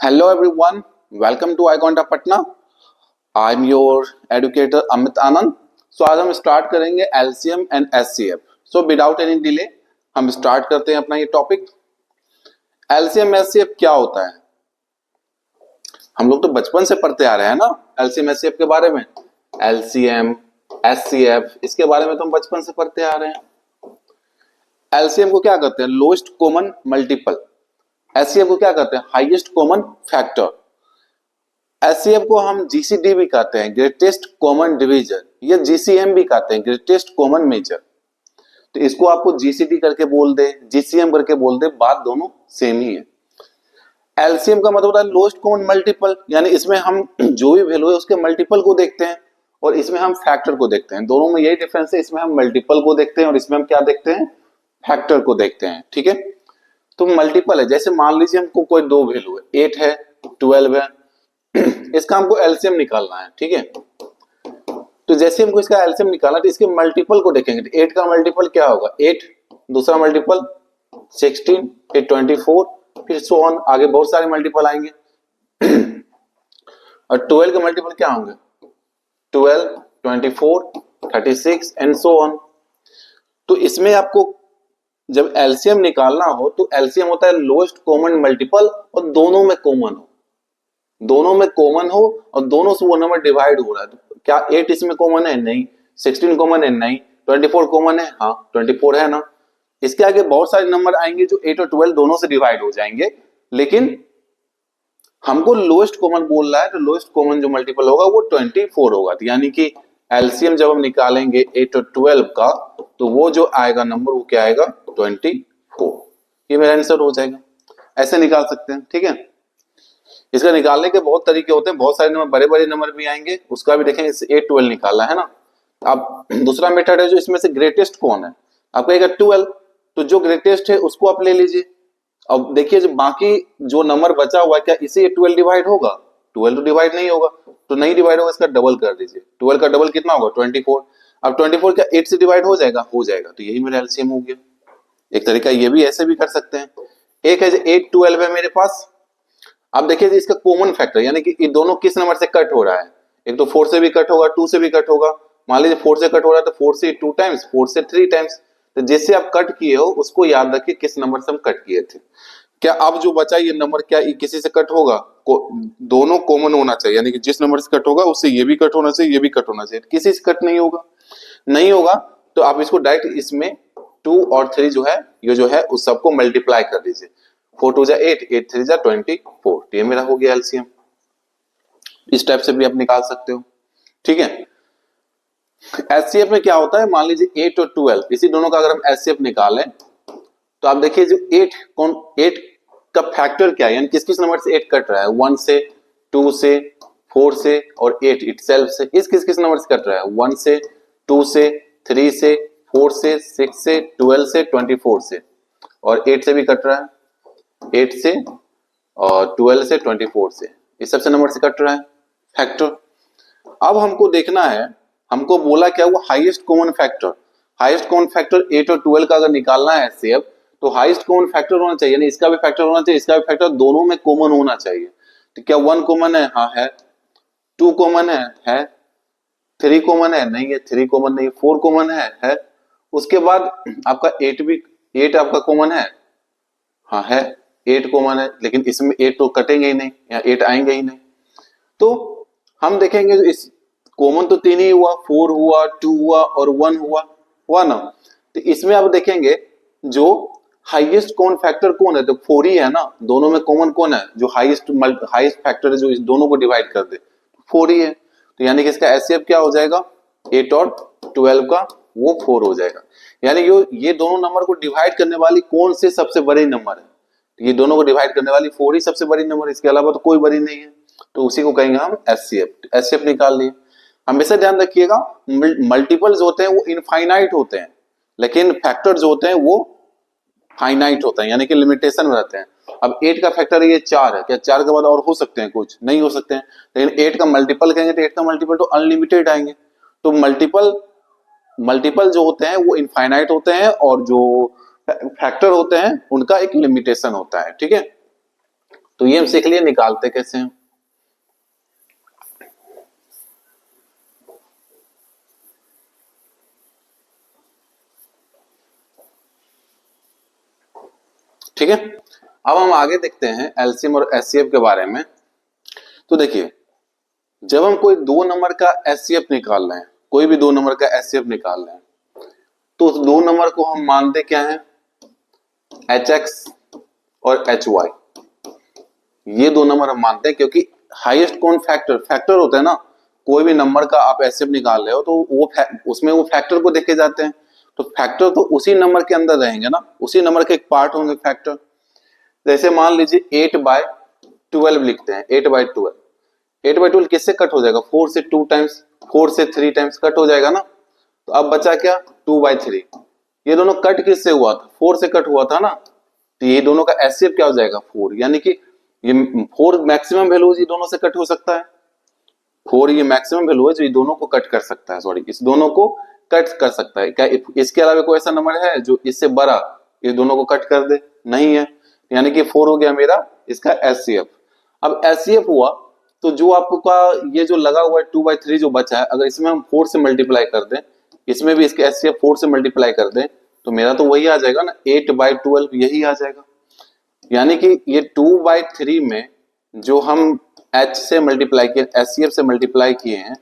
Hello everyone, welcome to iConta Patna. I am your educator Amit Anand. So आज हम start करेंगे LCM and SCF. So without any delay हम start करते हैं अपना ये टॉपिक. LCM SCF क्या होता है? हम लोग तो बचपन से पढ़ते आ रहे हैं ना LCM SCF के बारे में. LCM SCF इसके बारे में तो हम बचपन से पढ़ते आ रहे हैं. LCM को क्या कहते हैं? Lowest common multiple. SCF को क्या कहते हैं? Highest common factor. SCF को हम GCD भी कहते हैं, ग्रेटेस्ट कॉमन डिवीजन, या GCM भी कहते हैं, ग्रेटेस्ट कॉमन मेजर. तो इसको आपको GCD करके बोल दे, GCM करके बोल दे, बात दोनों सेम ही है. LCM का मतलब होता है लोएस्ट कॉमन मल्टीपल, यानी इसमें हम जो भी वैल्यू है उसके मल्टीपल को देखते हैं और इसमें हम फैक्टर को देखते हैं. दोनों में यही डिफरेंस है, इसमें हम मल्टीपल को देखते हैं और इसमें हम क्या देखते हैं? फैक्टर को देखते हैं. ठीक है, तो मल्टीपल है. जैसे मान लीजिए हमको कोई दो वैल्यू है, 8 है, 12 है, इसका हमको एलसीएम निकालना है. ठीक है, तो जैसे हमको इसका एलसीएम निकालना है तो इसके मल्टीपल को देखेंगे. तो 8 का मल्टीपल क्या होगा? 8, दूसरा मल्टीपल 16, फिर 24, फिर सो ऑन, आगे बहुत सारे मल्टीपल आएंगे. और 12 के मल्टीपल क्या होंगे? 12, 24, 36 एंड सो ऑन. तो इसमें आपको जब एलसीएम निकालना हो तो एलसीएम होता है लोएस्ट कॉमन मल्टीपल और दोनों में कॉमन हो, दोनों में कॉमन हो और दोनों से वो नंबर डिवाइड हो रहा है. तो क्या 8 इसमें कॉमन है? नहीं. 16 कॉमन है? नहीं. 24 कॉमन है? हाँ 24 है ना. इसके आगे बहुत सारे नंबर आएंगे जो 8 और 12 दोनों से डिवाइड हो जाएंगे, लेकिन हमको लोएस्ट कॉमन बोल रहा है तो लोएस्ट कॉमन जो मल्टीपल होगा वो 24 होगा. तो यानी कि एलसीएम जब हम निकालेंगे 8 और 12 का तो वो जो आएगा नंबर वो क्या आएगा? 24. ये मेरा आंसर हो जाएगा. ऐसे निकाल सकते हैं. ठीक है, इसका निकालने के बहुत तरीके होते हैं, बहुत सारे नंबर, बड़े बड़े नंबर भी आएंगे, उसका भी देखेंगे. 8, 12 निकालना है ना. अब दूसरा मेथड है जो इसमें से ग्रेटेस्ट कौन है. आपको कहेगा 12, तो जो ग्रेटेस्ट है उसको आप ले लीजिए. अब देखिए जो बाकी जो नंबर बचा हुआ है क्या इसे 12 डिवाइड होगा? 12 तो डिवाइड नहीं होगा, तो नहीं डिवाइड होगा, इसका डबल कर दीजिए. 12 का डबल कितना होगा? 24. अब 24 क्या 8 से डिवाइड हो जाएगा? हो जाएगा. तो यही मेरा एलसीएम हो गया. एक तरीका ये भी ऐसे भी कर सकते हैं. एक है 8, 12 है मेरे पास. अब देखिए इसका कॉमन फैक्टर, यानी कि ये दोनों किस नंबर से कट हो रहा है? एक तो 4 से भी कट होगा, 2 से भी कट होगा. मान लीजिए 4 से कट हो रहा है तो 4 से 2 टाइम्स, 4 से 3 टाइम्स. तो जिससे आप कट किए हो उसको याद रखिए किस नंबर से हम कट किए थे. क्या अब जो बचा ये नंबर क्या ये किसी से कट होगा? दोनों कॉमन होना चाहिए, यानी कि जिस नंबर से कट होगा उससे ये भी कट होना चाहिए, ये भी कट होना चाहिए. किसी से कट नहीं होगा. नहीं होगा तो आप इसको डायरेक्ट इसमें 2 और 3 जो है ये जो है उस सबको मल्टीप्लाई कर दीजिए. 4 2 जा 8, 8 3 जा 24. ये मेरा हो गया एलसीएम. इस टाइप से भी आप निकाल सकते हो. ठीक है, एचसीएफ में क्या होता है? मान लीजिए 8 और 12 इसी दोनों का अगर हम एचसीएफ निकालें तो आप देखिए जो 8 का फैक्टर क्या है, यानी किस किस नंबर से 8 कट रहा है? 1 से, 2 से, 4 से और 8 इटसेल्फ से. इस किस किस नंबर से कट रहा है? 1 से, 2 से, 3 से, 4 से, 6 से, 12 से, 24 से और 8 से भी कट रहा है. 8 से और 12 से, 24 से, इस सबसे नंबर से कट रहा है फैक्टर. अब हमको देखना है, हमको बोला क्या? वो highest common factor. Highest common factor 8 और 12 का अगर निकालना है एचसीएफ तो हाईएस्ट कॉमन फैक्टर होना चाहिए, यानी इसका भी फैक्टर होना चाहिए, इसका भी फैक्टर, दोनों में कॉमन होना चाहिए. तो क्या 1 कॉमन है? हाँ है. 2 कॉमन है. 3 कॉमन है? नहीं है. 3 कॉमन नहीं. 4 कॉमन है. उसके बाद आपका 8 आपका कॉमन है? हाँ है. 8 कॉमन है, लेकिन इसमें 8 तो कटेंगे ही नहीं, या 8 आएंगे ही नहीं. तो हम देखेंगे इस कॉमन तो 3 ही हुआ, 4 हुआ, 2 हुआ और 1 हुआ ना. तो इसमें आप देखेंगे जो हाईएस्ट कॉमन फैक्टर कौन है? तो 4 ही है ना. दोनों में कॉमन कौन है? जो हाईएस्ट फैक्टर है जो इस दोनों को डिवाइड कर दे, 4 ही है. तो यानी कि इसका एचसीएफ क्या हो जाएगा? 8 और 12 का वो 4 हो जाएगा. यानी ये दोनों नंबर को डिवाइड करने वाली कौन से सबसे बड़ी नंबर है? ये दोनों को डिवाइड करने वाली 4 ही सबसे बड़ी नंबर, इसके अलावा तो कोई बड़ी नहीं है. तो उसी को कहेंगे हम एचसीएफ. एचसीएफ निकाल लिए. हमेशा ध्यान रखिएगा मल्टीपल्स होते हैं वो इनफाइनाइट होते हैं, लेकिन फैक्टर जो होते हैं वो फाइनाइट होते हैं, यानी कि लिमिटेशन में रहते हैं. अब 8 का फैक्टर ये 4 है. क्या 4 के बाद और हो सकते हैं? कुछ नहीं हो सकते हैं. लेकिन 8 का मल्टीपल कहेंगे तो 8 का मल्टीपल तो अनलिमिटेड आएंगे. तो मल्टीपल जो होते हैं वो इनफाइनाइट होते हैं और जो फैक्टर होते हैं उनका एक लिमिटेशन होता है. ठीक है, तो ये हम सीख लिए निकालते कैसे हैं। ठीक है, अब हम आगे देखते हैं एलसीएम और एचसीएफ के बारे में। तो देखिए, जब हम कोई दो नंबर का एचसीएफ निकाल रहे हैं, कोई भी दो नंबर का एचसीएफ निकाल रहे हैं, तो उस दो नंबर को हम मानते क्या है, एच एक्स और एच वाई, ये दो नंबर हम मानते हैं, क्योंकि हाईएस्ट कौन फैक्टर फैक्टर होता है ना, कोई भी नंबर का आप एचसीएफ निकाल रहे हो तो वो उसमें वो फैक्टर को देखे जाते हैं, तो फैक्टर तो उसी नंबर के अंदर रहेंगे ना, उसी नंबर के एक पार्ट होंगे फैक्टर। जैसे मान लीजिए 8/12 लिखते हैं, 8/12, 8/12 किससे कट हो जाएगा, 4 से 2 टाइम्स, 4 से 3 टाइम्स कट हो जाएगा ना, तो अब बचा क्या, 2/3। ये दोनों कट किससे हुआ था, 4 से कट हुआ था ना, तो ये दोनों का एचसीएफ क्या हो जाएगा, 4, यानी कि ये 4 मैक्सिमम वैल्यू ये दोनों से कट हो सकता है, 4 ये मैक्सिमम वैल्यू है जो ये दोनों को कट कर सकता है, सॉरी इस दोनों को कट कर सकता है। क्या इसके अलावा कोई ऐसा नंबर है जो इससे बड़ा इस दोनों को कट कर दे, नहीं है, यानी कि 4 हो गया मेरा इसका एचसीएफ। अब एचसीएफ हुआ तो जो आपका ये जो लगा हुआ है 2/3 जो बचा है, अगर इसमें हम 4 से मल्टीप्लाई कर दें, इसमें भी इसके एचसीएफ 4 से मल्टीप्लाई कर दें, तो मेरा तो वही आ जाएगा ना, 8/12 यही आ जाएगा। यानी कि ये 2/3 में जो हम एच से मल्टीप्लाई किए, एचसीएफ से मल्टीप्लाई किए हैं,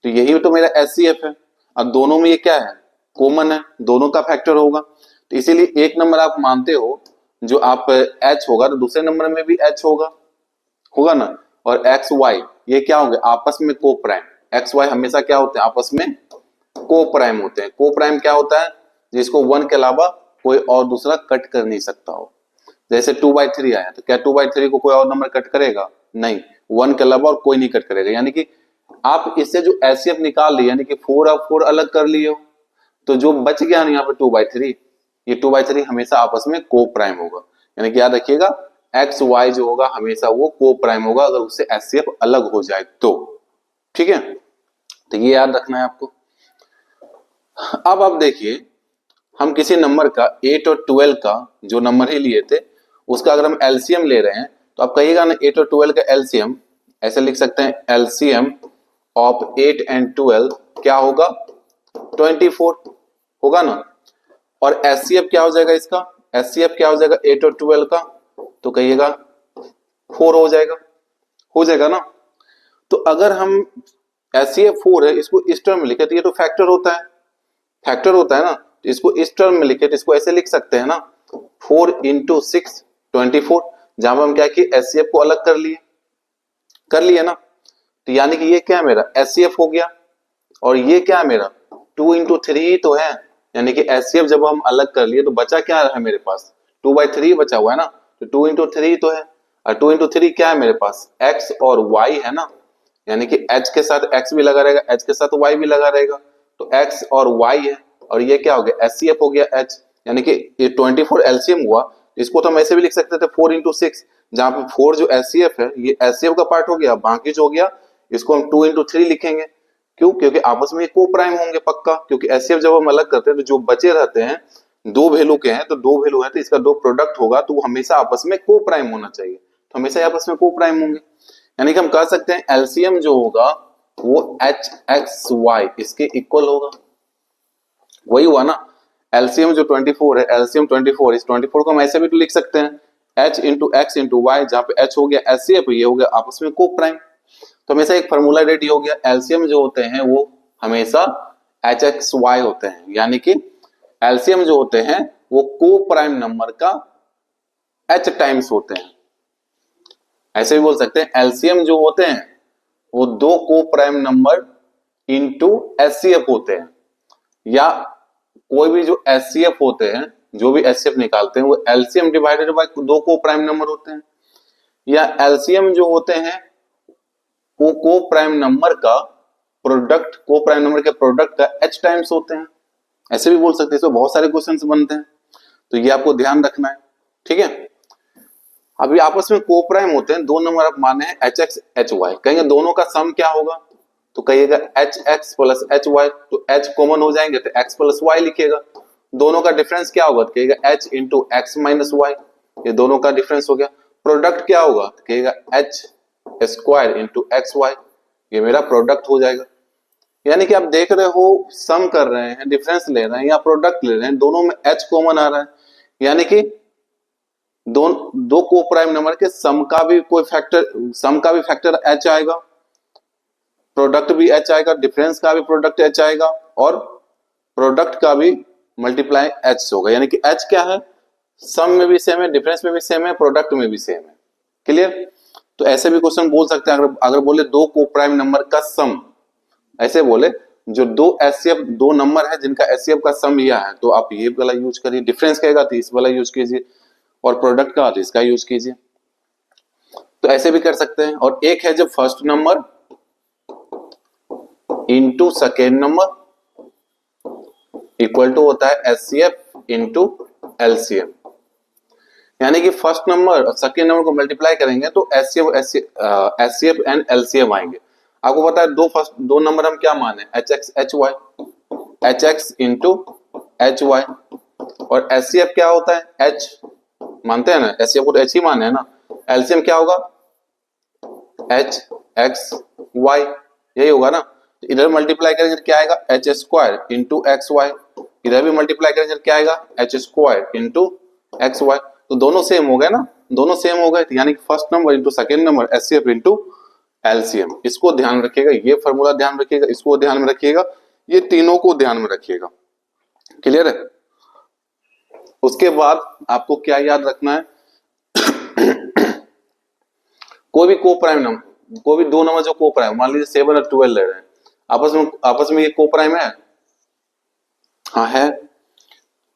तो यही तो मेरा एचसीएफ है। अब दोनों में ये क्या है, कॉमन है, दोनों का फैक्टर होगा, तो इसीलिए एक नंबर आप मानते हो जो आप एच होगा, तो दूसरे नंबर में भी एच होगा, होगा ना। और एक्स वाई ये क्या होंगे, आपस में को प्राइम, एक्स वाई हमेशा क्या होते हैं, आपस में को प्राइम होते हैं। को प्राइम क्या होता है, जिसको 1 के अलावा कोई और दूसरा कट कर नहीं सकता हो। जैसे 2/3 आया, तो क्या 2/3 को कोई और नंबर कट करेगा, नहीं, 1 के अलावा और कोई नहीं कट करेगा। यानी कि आप इससे जो एचसीएफ निकाल लिए, यानी कि 4 आप 4 अलग कर लिए हो, तो जो बच गया ना यहाँ पे 2/3, ये 2/3 हमेशा आपस में को प्राइम होगा। यानी कि याद रखिएगा, एक्स वाई जो होगा हमेशा वो को प्राइम होगा, अगर उससे एचसीएफ अलग हो जाए तो, ठीक है, तो ये याद रखना है आपको। अब आप देखिए, हम किसी नंबर का 8 और 12 का जो नंबर ही लिए थे, उसका अगर हम एलसीएम ले रहे हैं, तो आप कहिएगा ना 8 और 12 का एलसीएम, ऐसे लिख सकते हैं, एलसीएम ऑफ 8 एंड 12 क्या होगा, 24 होगा ना। और एचसीएफ क्या हो जाएगा इसका, एचसीएफ क्या हो जाएगा 8 और 12 का, तो कहिएगा 4 हो जाएगा ना। तो अगर हम एचसीएफ 4 है, इसको इस टर्म में लिखे, तो ये तो फैक्टर होता है, फैक्टर होता है ना, तो इसको इस टर्म में लिखे, तो इसको ऐसे लिख सकते हैं ना, 4 × 6 24, जहां पर हम क्या किए, एचसीएफ को अलग कर लिए ना, तो यानी कि ये क्या है मेरा एचसीएफ हो गया, और ये क्या है मेरा 2 × 3 तो है, यानी कि एचसीएफ जब हम अलग कर लिए तो बचा क्या है मेरे पास, 2/3 बचा हुआ है ना, तो 2 × 3 तो है, और 2 × 3 क्या है मेरे पास, x और y है ना, यानी कि h के साथ x भी लगा रहेगा, h के साथ y भी लगा रहेगा, तो x और y है, और ये क्या हो गया एचसीएफ हो गया h, यानी कि ये 24 एलसीएम हुआ। इसको तो हम ऐसे भी लिख सकते थे 4 × 6, जहां पे 4 जो एचसीएफ है ये एचसीएफ का पार्ट हो गया, बाकी जो हो गया इसको हम 2 × 3 लिखेंगे। क्यों, क्योंकि आपस में को प्राइम होंगे पक्का, क्योंकि एचसीएफ जब हम अलग करते हैं तो जो बचे रहते हैं दो वैल्यू के हैं, तो दो वैल्यू है तो इसका दो प्रोडक्ट होगा, तो वो हमेशा आपस में को प्राइम होना चाहिए, तो हमेशा आपस में को प्राइम होंगे। यानी कि हम कह सकते हैं एलसीएम जो होगा वो एच एक्स वाई इसके इक्वल होगा, वही हुआ ना, एलसीएम जो 24 है, एलसीएम 24, इस 24 को हम ऐसे भी तो लिख सकते हैं h × x × y, जहां पे h हो गया एचसीएफ, ये हो गया आपस में को प्राइम, तो हमेशा एक फॉर्मूला रेडी हो गया, एलसीएम जो होते हैं वो हमेशा एच एक्स वाई होते हैं, यानी कि एलसीएम जो होते हैं वो को प्राइम नंबर का h टाइम्स होते हैं। ऐसे भी बोल सकते हैं एलसीएम जो होते हैं वो दो को प्राइम नंबर इनटू एचसीएफ होते हैं, या कोई भी जो एचसीएफ होते हैं, जो भी एचसीएफ निकालते हैं वो एलसीएम डिवाइडेड बाय दो को प्राइम नंबर होते हैं, या एलसीएम जो होते हैं वो को प्राइम नंबर का प्रोडक्ट, को प्राइम नंबर के प्रोडक्ट का h टाइम्स होते हैं। ऐसे भी बोल सकते हैं, इसमें बहुत सारे क्वेश्चंस बनते हैं, तो ये आपको ध्यान रखना है, ठीक है। अभी आपस में को प्राइम होते हैं, दो नंबर आप माने हैं एच एक्स एच वाई, कहेंगे दोनों का सम क्या होगा, तो कहिएगा h x plus h y, तो एच कॉमन हो जाएंगे तो एक्स प्लस वाई लिखिएगा, दोनों का डिफरेंस क्या होगा, तो कहिएगा एच × x - y, ये दोनों का डिफरेंस हो गया, प्रोडक्ट क्या होगा, कहेगा h square into x y, ये मेरा प्रोडक्ट हो जाएगा। यानी कि आप देख रहे हो सम कर रहे हैं, डिफरेंस ले रहे हैं या प्रोडक्ट ले रहे हैं, दोनों में एच कॉमन आ रहा है, यानी कि दो को प्राइम नंबर के सम का भी फैक्टर एच आएगा, प्रोडक्ट भी एच आएगा, डिफरेंस का भी प्रोडक्ट एच आएगा, और प्रोडक्ट का भी मल्टीप्लाई एच होगा। यानी कि एच क्या है, सम में भी सेम है, डिफरेंस में भी सेम है, प्रोडक्ट में भी सेम है। क्लियर? तो ऐसे भी क्वेश्चन बोल सकते हैं, अगर बोले दो को प्राइम नंबर का सम, ऐसे बोले जो दो एचसीएफ दो नंबर है जिनका एचसीएफ का सम यह है, तो आप ये वाला यूज करिए, डिफरेंस कहेगा तो इस वाला यूज कीजिए, और प्रोडक्ट का तो इसका यूज कीजिए। तो ऐसे भी कर सकते हैं। और एक है जब first number into second number equal to होता है एचसीएफ इंटू एलसीएम, यानी कि फर्स्ट नंबर और सेकेंड नंबर को मल्टीप्लाई करेंगे तो एचसीएफ एंड एलसीएम आएंगे। आपको पता है दो नंबर हम क्या माने, h x h y, h x into h y, और एचसीएफ क्या होता है, एच मानते हैं ना, एचसीएफ को तो एच ही माने है ना। एलसीएम क्या होगा, एच एक्स वाई, यही होगा ना। तो इधर मल्टीप्लाई करेंगे क्या आएगा, h square into x y, इधर भी मल्टीप्लाई करेंगे क्या आएगा, h square into x y. तो दोनों सेम हो गए ना, दोनों सेम हो गए, यानी कि first number into second number HCF into LCM. इसको ध्यान रखिएगा, ये फॉर्मूला ध्यान रखिएगा, इसको ध्यान में रखिएगा, ये तीनों को ध्यान में रखिएगा। क्लियर है? उसके बाद आपको क्या याद रखना है, कोई भी को प्राइम नंबर, कोई भी दो नंबर जो को प्राइम, मान लीजिए 7 और 12 ले रहे हैं, आपस में ये को प्राइम है, हाँ है।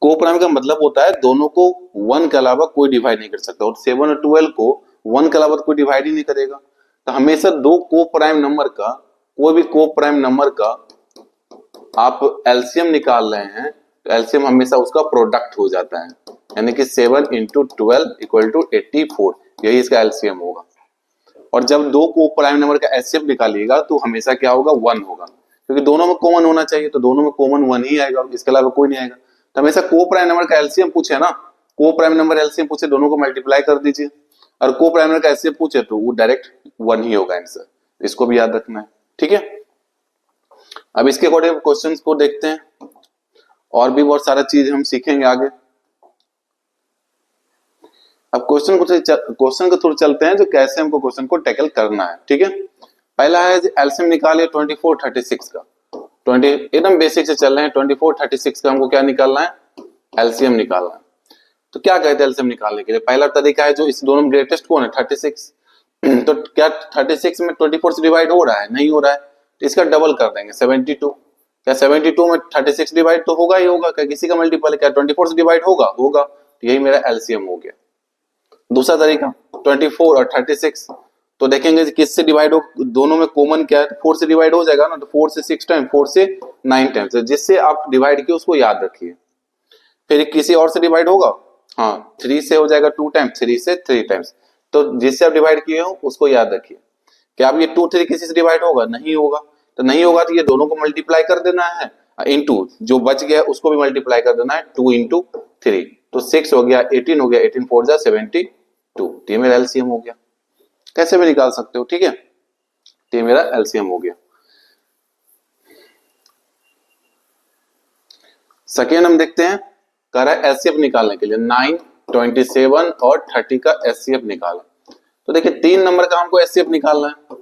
को प्राइम का मतलब होता है दोनों को 1 के अलावा कोई डिवाइड नहीं कर सकता, और 7 और 12 को 1 के अलावा कोई डिवाइड ही नहीं करेगा। तो हमेशा दो को प्राइम नंबर का, कोई भी को प्राइम नंबर का आप एलसीएम निकाल रहे हैं, तो एलसीएम हमेशा उसका प्रोडक्ट हो जाता है, यानी कि 7 इंटू 12 इक्वल टू 84, यही इसका एलसीएम होगा। और जब दो को प्राइम नंबर का एचसीएफ निकालिएगा तो हमेशा क्या होगा, 1 होगा, क्योंकि दोनों में कॉमन होना चाहिए, तो दोनों में कॉमन 1 ही आएगा, इसके अलावा कोई नहीं आएगा। तो हमेशा को प्राइम नंबर का एलसीएम पूछे ना, को प्राइम नंबर एलसीएम पूछे, दोनों को मल्टीप्लाई कर दीजिए, और को प्राइम नंबर का एचसीएफ पूछे तो वो डायरेक्ट 1 ही होगा आंसर। इसको भी याद रखना है, ठीक है। अब इसके अकॉर्डिंग क्वेश्चन को देखते हैं, और भी बहुत सारा चीज हम सीखेंगे आगे। अब क्वेश्चन को थोड़ा चलते हैं, जो कैसे हमको क्वेश्चन को टैकल करना है, ठीक है। पहला है एलसीएम निकालिए 24 36 का, 20 एकदम बेसिक से चल रहे हैं। 24 36 का हमको क्या निकालना है, एलसीएम निकालना है। तो क्या कहते हैं एलसीएम निकालने के लिए, पहला तरीका है, जो इस दोनों में ग्रेटेस्ट कौन है, 36। तो क्या 36 में 24 से डिवाइड हो रहा है, नहीं हो रहा है, तो इसका डबल कर देंगे 72। क्या 72 में 36 डिवाइड तो होगा ही होगा, क्या किसी का मल्टीपल, क्या 24 से डिवाइड होगा, होगा, तो यही मेरा एलसीएम हो गया। दूसरा तरीका 24 और 36, तो देखेंगे किससे डिवाइड हो, दोनों में कॉमन क्या है, 4 से डिवाइड हो जाएगा ना, तो 4 से 6 टाइम, 4 से 9 टाइम्स, जिससे आप डिवाइड किए उसको याद रखिए। फिर किसी और से डिवाइड होगा, हाँ 3 से हो जाएगा 2 टाइम्स, 3 से 3 टाइम्स, तो जिससे आप डिवाइड किए हो उसको याद रखिए। क्या अब ये 2 3 किसी से डिवाइड होगा, नहीं होगा, तो नहीं होगा तो ये दोनों को मल्टीप्लाई कर देना है, इंटू जो बच गया उसको भी मल्टीप्लाई कर देना है, 2 इंटू 3, तो 6 हो गया, 18 हो गया, 18 4 जा 72, तो ये मेरा एलसीएम हो गया। कैसे भी निकाल सकते हो, ठीक है, तो ये मेरा एलसीएम हो गया। सेकेंड हम देखते हैं, कह रहा है एचसीएफ निकालने के लिए 9 27 और 30 का एचसीएफ निकाला। तो देखिए 3 नंबर का हमको एचसीएफ निकालना है।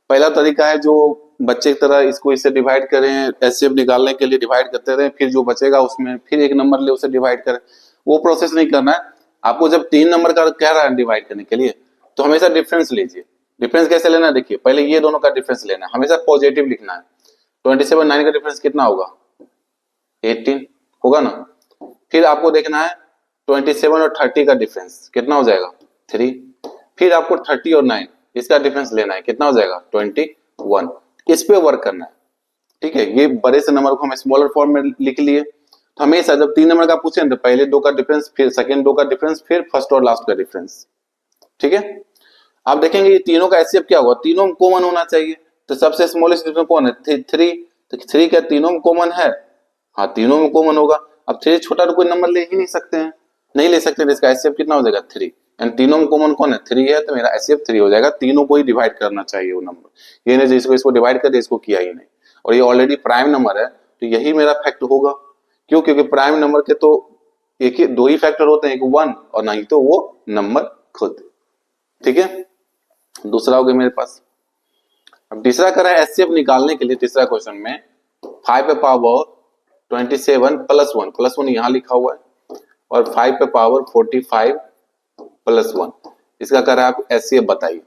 पहला तरीका है, जो बच्चे की तरह इसको इससे डिवाइड करें, एचसीएफ निकालने के लिए डिवाइड करते रहे, फिर जो बचेगा उसमें फिर एक नंबर ले उसे डिवाइड करें, वो प्रोसेस नहीं करना है आपको। जब 3 नंबर का कह रहा है डिवाइड करने के लिए, तो हमेशा डिफरेंस लीजिए। डिफरेंस कैसे लेना है, देखिए पहले ये दोनों का डिफरेंस लेना है, हमेशा पॉजिटिव लिखना है। 27 9 का डिफरेंस कितना होगा, 18 होगा ना। फिर आपको देखना है 27 और 30 का डिफरेंस कितना हो जाएगा, 3। फिर आपको 30 और 9 इसका डिफरेंस लेना है, कितना हो जाएगा, 21। इस पे वर्क करना है, ठीक है। ये बड़े से नंबर को हम स्मॉलर फॉर्म में लिख लिए। तो हमेशा जब 3 नंबर का पूछे तो पहले 2 का डिफरेंस, फिर सेकेंड 2 का डिफरेंस, फिर फर्स्ट और लास्ट का डिफरेंस, ठीक है। आप देखेंगे ये तीनों का एचसीएफ क्या होगा, तीनों में कॉमन होना चाहिए। तो सबसे स्मॉलेस्ट डिफरेंस कौन है, 3, तो 3 क्या तीनों में कॉमन है, हाँ तीनों में कॉमन होगा। अब 3 छोटा तो कोई नंबर ले ही नहीं सकते हैं, नहीं ले सकते तो इसका एचसीएफ कितना हो जाएगा 3, एंड तीनों में कॉमन कौन है 3 है, तो मेरा एचसीएफ 3 हो जाएगा। तीनों को ही डिवाइड करना चाहिए वो नंबर, ये नहीं जिसको इसको डिवाइड कर दिया इसको किया ही नहीं, और ये ऑलरेडी प्राइम नंबर है तो यही मेरा फैक्ट होगा। क्यों? क्योंकि प्राइम नंबर के तो एक ही दो ही फैक्टर होते हैं, एक 1 और नहीं तो वो नंबर खुद। ठीक है, दूसरा हो गया मेरे पास। अब तीसरा करा है एचसीएफ निकालने के लिए, तीसरा क्वेश्चन में 5 पे पावर 27 प्लस 1, प्लस 1 यहाँ लिखा हुआ है, और 5 पे पावर 45 प्लस 1, इसका करा है आप एचसीएफ बताइए।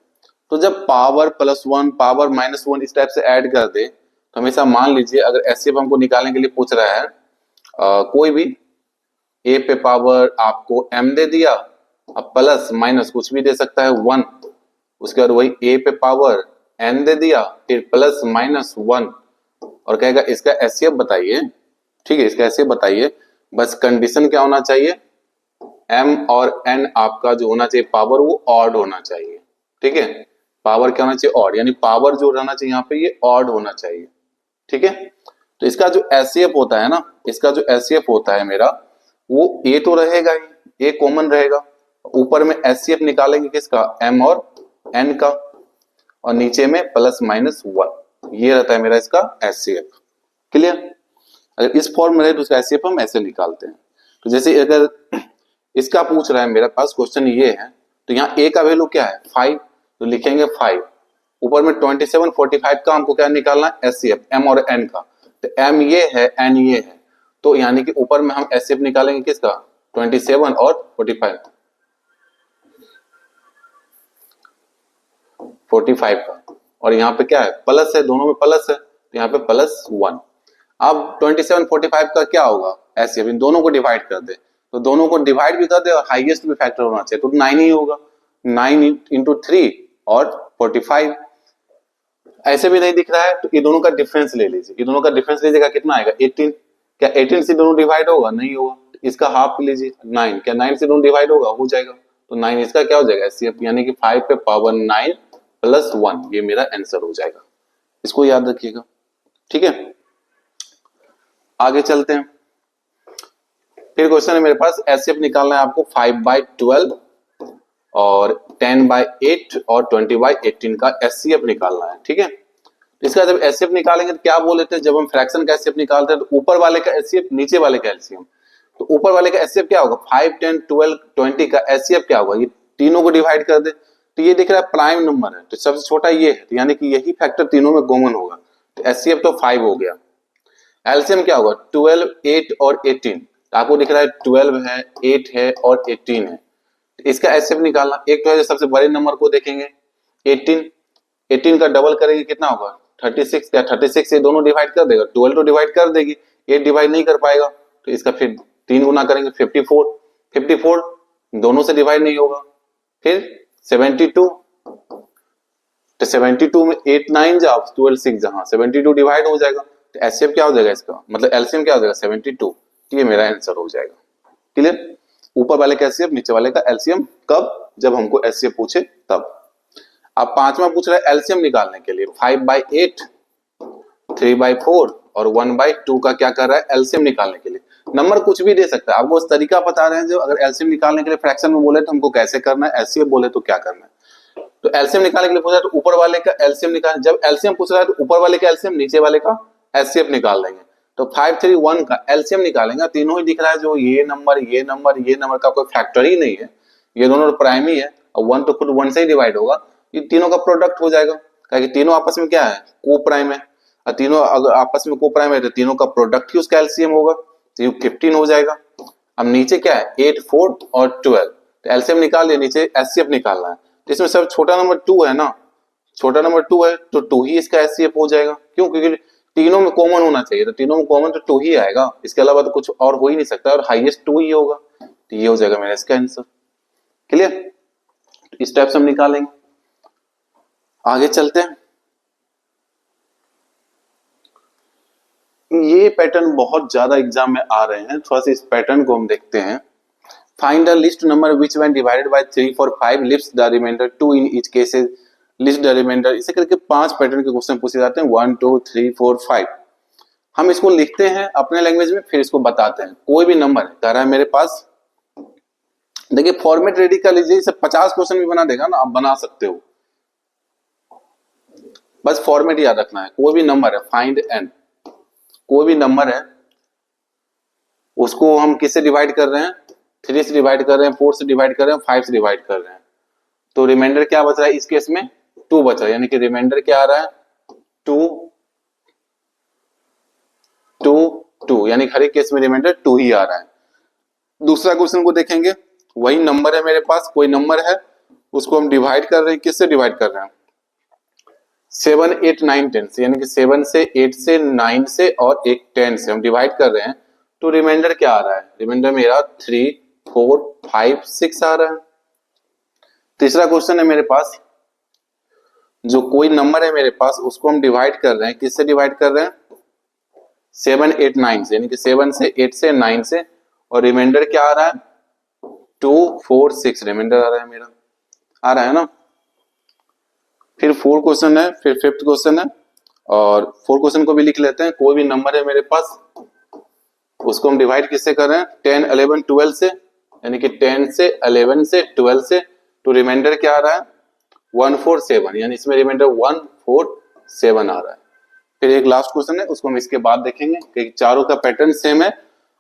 तो जब पावर प्लस 1 पावर माइनस 1 इस टाइप से ऐड कर दे तो हमेशा मान लीजिए अगर एचसीएफ हमको निकालने के लिए पूछ रहा है कोई भी ए पे पावर आपको m दे दिया, अब प्लस माइनस कुछ भी दे सकता है 1, उसके बाद वही ए पे पावर n दे दिया, फिर प्लस माइनस 1, और कहेगा इसका एचसीएफ बताइए। ठीक है, इसका एचसीएफ बताइए, बस कंडीशन क्या होना चाहिए, m और n आपका जो होना चाहिए पावर वो ऑड होना चाहिए। ठीक है, पावर क्या होना चाहिए ऑड, यानी पावर जो रहना चाहिए यहाँ पे ये ऑड होना चाहिए। ठीक है, तो इसका जो एचसीएफ होता है ना, इसका जो एचसीएफ होता है मेरा वो a तो रहेगा ही, a कॉमन रहेगा, ऊपर में एचसीएफ निकालेंगे किसका m और n का, और नीचे में प्लस माइनस 1, ये रहता है मेरा इसका एचसीएफ। क्लियर? अगर इस फॉर्म में रहे तो उसका एचसीएफ हम ऐसे निकालते हैं। तो जैसे अगर इसका पूछ रहा है मेरे पास क्वेश्चन ये है, तो यहाँ a का वैल्यू क्या है 5, तो लिखेंगे 5, ऊपर में 27 45 का हमको क्या निकालना है एचसीएफ m और n का, तो m ये है n ये है, तो यानी कि ऊपर में हम एचसीएफ निकालेंगे किसका 27 और 45 का, और यहाँ पे क्या है प्लस है, दोनों में प्लस है तो यहाँ पे प्लस 1। अब 27 45 का क्या होगा एचसीएफ, इन दोनों को डिवाइड कर दे, तो दोनों को डिवाइड भी कर दे और हाईएस्ट भी फैक्टर होना चाहिए, तो 9 ही होगा, 9 इंटू 3 और 45। ऐसे भी नहीं दिख रहा है तो ये दोनों का डिफरेंस ले लीजिए, ये दोनों का डिफरेंस लीजिएगा कितना आएगा 18, क्या 18 से दोनों डिवाइड होगा नहीं होगा, इसका हाफ लीजिए 9, क्या 9 से दोनों डिवाइड होगा हो जाएगा, तो 9 इसका क्या हो जाएगा एचसीएफ, यानी कि 5 पे पावर 9 प्लस 1, ये मेरा आंसर हो जाएगा, इसको याद रखिएगा। ठीक है, आगे चलते हैं। फिर क्वेश्चन है मेरे पास एचसीएफ निकालना है आपको 5/12 और 10/8 और 20/18 का एचसीएफ निकालना है। ठीक है, इसका जब एचसीएफ निकालेंगे तो क्या बोले थे, जब हम फ्रैक्शन का एचसीएफ निकालते हैं तो ऊपर वाले का एचसीएफ नीचे वाले का एलसीएम, तो ऊपर वाले का एचसीएफ क्या होगा 5 10 12 20 का एचसीएफ क्या होगा, ये तीनों को डिवाइड कर दे, तो ये दिख रहा है प्राइम नंबर है तो सबसे छोटा ये है, तो यानी कि यही फैक्टर तीनों में कॉमन होगा, तो एचसीएफ तो 5 हो गया। एलसीएम क्या होगा 12 8 और 18, तो आपको दिख रहा है 12 है 8 है और 18 है, तो इसका एचसीएफ निकालना, एक तो है सबसे बड़े नंबर को देखेंगे 18 का डबल करेंगे कितना होगा 36, क्या 36 से दोनों डिवाइड कर देगा, 12 तो डिवाइड कर देगी, 8 डिवाइड नहीं कर पाएगा, तो इसका फिर 3 गुना करेंगे 54 दोनों से डिवाइड नहीं होगा, फिर 72, तो 72 में 8 9 जा 12 6 जहां 72 डिवाइड हो जाएगा, तो एचसीएफ क्या हो जाएगा इसका, मतलब एलसीएम क्या हो जाएगा 72, तो ये मेरा आंसर हो जाएगा। क्लियर? ऊपर वाले का एचसीएफ नीचे वाले का एलसीएम, कब, जब हमको एचसीएफ पूछे तब। अब पांचवा पूछ रहा है एलसीएम निकालने के लिए 5/8 3/4 और 1/2 का क्या कर रहा है एलसीएम निकालने के लिए, नंबर कुछ भी दे सकता है, आपको उस तरीका बता रहे हैं जो अगर एलसीएम निकालने के लिए फ्रैक्शन में बोले तो हमको कैसे करना है, एचसीएफ बोले तो क्या करना है। तो एलसीएम निकालने के लिए पूछा है तो ऊपर वाले का एलसीएम निकाल, जब एलसीएम पूछ रहा है तो ऊपर वाले का एलसीएम नीचे वाले का एचसीएफ निकाल लेंगे, तो 5 3 1 का एलसीएम निकालेंगे, तीनों ही दिख रहा है जो ये नंबर का कोई फैक्टर ही नहीं है, ये दोनों प्राइम ही है, और 1 तो खुद 1 से ही डिवाइड होगा, ये तीनों का प्रोडक्ट हो जाएगा, क्योंकि तीनों आपस में क्या है को प्राइम है, और तीनों अगर आपस में को प्राइम है तो तीनों का प्रोडक्ट ही उसका एलसीएम होगा, तो ये 15 हो जाएगा। अब नीचे क्या है 8 4 और 12, तो एलसीएम निकाल लिया, नीचे एचसीएफ निकालना है, तो इसमें सब छोटा नंबर 2 है ना, छोटा नंबर 2 है तो 2 ही इसका एचसीएफ हो जाएगा, क्यों, क्योंकि तीनों में कॉमन होना चाहिए, तो तीनों में कॉमन तो 2 ही आएगा, इसके अलावा तो कुछ और हो ही नहीं सकता, और हाईएस्ट 2 ही होगा, तो ये हो जाएगा मेरा इसका आंसर। क्लियर? इस टाइप से हम निकालेंगे। आगे चलते हैं, ये पैटर्न बहुत ज्यादा एग्जाम में आ रहे हैं, थोड़ा सा इस पैटर्न को हम देखते हैं। Find the list number which when divided by 3 4 5 lifts the reminder 2 in each cases, list the reminder, इसे करके 5 पैटर्न के क्वेश्चन पूछे जाते हैं 1 2 3 4 5। हम इसको लिखते हैं अपने लैंग्वेज में, फिर इसको बताते हैं। कोई भी नंबर कह रहा है मेरे पास देखिए फॉर्मेट रेडी कर लीजिए, इसे 50 क्वेश्चन भी बना देगा ना, आप बना सकते हो। बस फॉर्मेट याद रखना है। कोई भी नंबर है, फाइंड एन, कोई भी नंबर है उसको हम किससे डिवाइड कर रहे हैं, 3 से डिवाइड कर रहे हैं, 4 से डिवाइड कर रहे हैं, 5 से डिवाइड कर रहे हैं, तो रिमाइंडर क्या बच रहा है इस केस में, 2 बच रहा है, यानी कि रिमाइंडर क्या आ रहा है, 2 2 2, यानी हर एक केस में रिमाइंडर 2 ही आ रहा है। दूसरा क्वेश्चन को देखेंगे, वही नंबर है मेरे पास, कोई नंबर है उसको हम डिवाइड कर रहे हैं, किससे डिवाइड कर रहे हैं, 7 8 9 10 से, यानी कि 7 से, 8 से, 9 से और एक 10 से हम डिवाइड कर रहे हैं, तो रिमाइंडर क्या आ रहा है, रिमाइंडर मेरा 3 4 5 6 आ रहा है। तीसरा क्वेश्चन है मेरे पास, जो कोई नंबर है मेरे पास उसको हम डिवाइड कर रहे हैं, किससे डिवाइड कर रहे हैं, 7 8 9 से, यानी कि 7 से, 8 से, 9 से, और रिमाइंडर क्या आ रहा है, 2 4 6 रिमाइंडर आ रहा है मेरा, आ रहा है ना। फिर 4 क्वेश्चन है, फिर 5th क्वेश्चन है, और 4 क्वेश्चन को भी लिख लेते हैं। कोई भी नंबर है मेरे पास उसको हम डिवाइड किससे कर रहे हैं, 10 11 12 से, यानी कि 10 से, 11 से, 12 से, तो रिमाइंडर क्या आ रहा है, 1 4 7, यानी इसमें रिमाइंडर 1 4 7 आ रहा है। फिर एक लास्ट क्वेश्चन है, उसको हम इसके बाद देखेंगे कि चारों का पैटर्न सेम है।